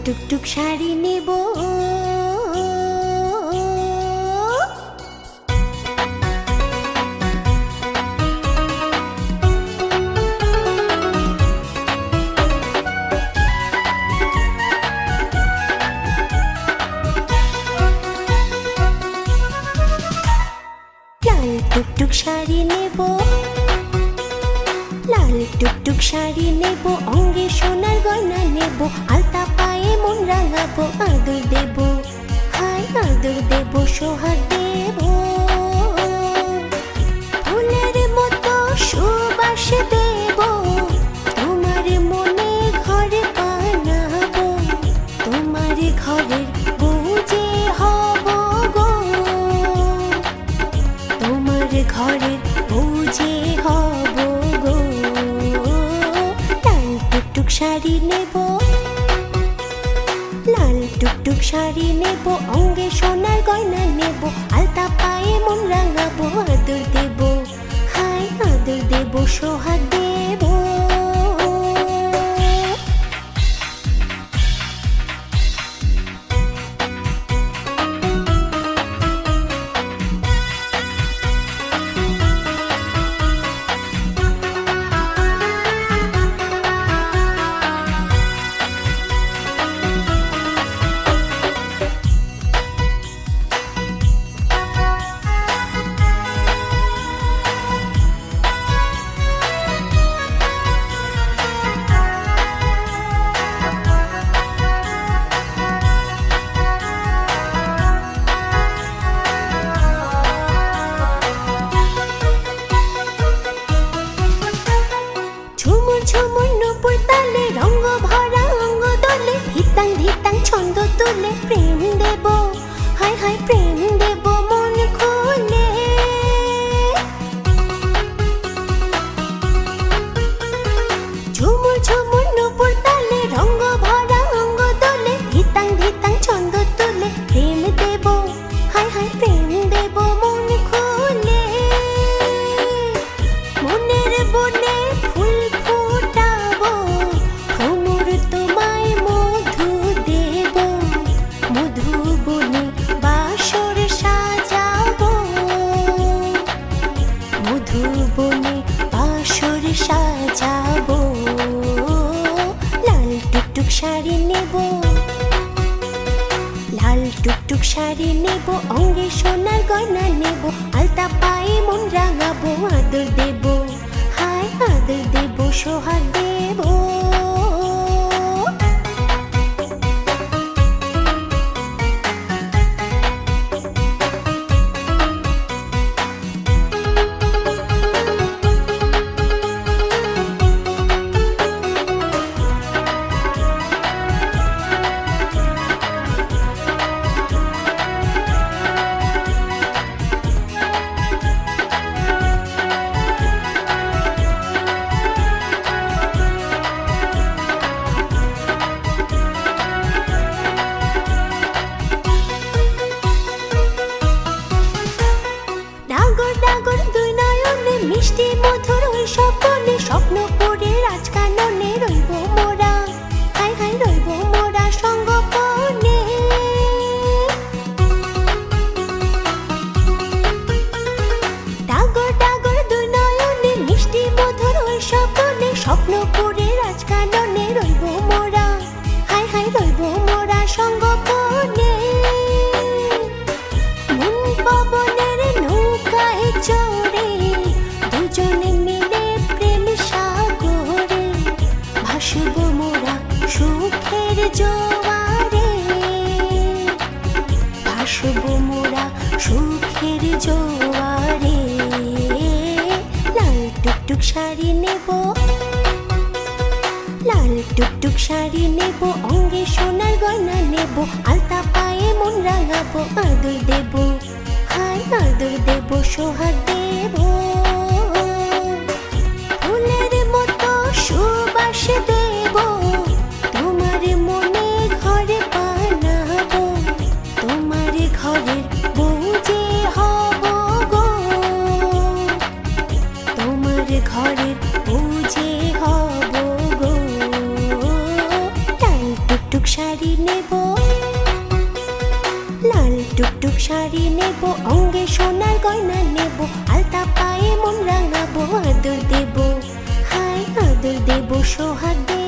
টুকটুক শাড়ি নেব, লাল টুকটুক শাড়ি নেব, লাল টুকটুক শাড়ি নেব, অঙ্গে সোনার গয়না নেব, আলতা পায়ে মন রাঙাবো, আদর দেব, হাই আদর দেব, সোহাগ দেব, ফুলের মতো সুবাস দেব, তোমার মনে ঘরে বানাবো, তোমার ঘরের বউ যে হব গো, তোমার ঘরের বউ যে হব গো। লাল টুকটুক শাড়ি নেব, লাল টুকটুক শাড়ি নেব, অঙ্গে সোনার গয়না নেব, আলতা পায়ে মন রাঙাবো, আদর দেব, হাই আদর দেব, সোহাগ দেব। ঝুমুর নূপুর তালে রঙ্গ ভরা অঙ্গ দোলে, ধিতাং ধিতাং ছন্দ তুলে প্রেম দেব, হাই হাই প্রেম দেব মন খুলে। ঝুমুর নূপুর তালে রঙ্গ ভরা অঙ্গ দোলে, ধিতাং ধিতাং ছন্দ তুলে প্রেম দেব, হাই হাই প্রেম দেব মন খুলে। মনের বনে ফুল ফুটাবো, ভ্রমর তোমায় মধু দেব, মধু বনে বাসর সাজাবো, মধু বনে বাসর সাজাবো। লাল টুকটুক শাড়ি নেব, লাল টুকটুক শাড়ি নেব, অঙ্গে সোনার গয়না নেব, আলতা পায়ে মন রাঙাবো, আদর দেব, হাই আদর দেব, সোহাগ দেব। ডাগর দুই নয়নে মিষ্টি মধুর ওই স্বপ্নে, স্বপ্ন করে রাজকাননে রইব মোরা, হাই হাই রইব মোরা সঙ্গপনে। ডাগর দুই নয়নে মিষ্টি মধুর ওই স্বপ্নে, স্বপ্ন করে রাজকাননে রইব মোরা, হাই হাই রইব মোরা সঙ্গপনে। মন পবনের নৌকায় চড়ে, দুজনে মিলে প্রেম সাগরে, ভাসব মোরা সুখের জোয়ারে, ভাসব মোরা সুখের জোয়ারে। লাল টুকটুক শাড়ি নেব, লাল টুকটুক শাড়ি নেব, অঙ্গে সোনার গয়না নেব, আলতা পায়ে মন রাঙাবো, আদর দেব, হাই আদর দেব, সোহাগ দেব। ফুলের মতো সুবাস দেব, তোমার মনে ঘরে বানাবো, তোমার ঘরের বউ যে হব গো, তোমার ঘরের বউ যে হব গো। লাল টুকটুক শাড়ি সিল্ক শাড়ি নেব, অঙ্গে সোনার গয়না নেব, আলতা পায়ে মন রাঙাবো, আদর দেব, হায় আদর দেব, সোহাগ দেব।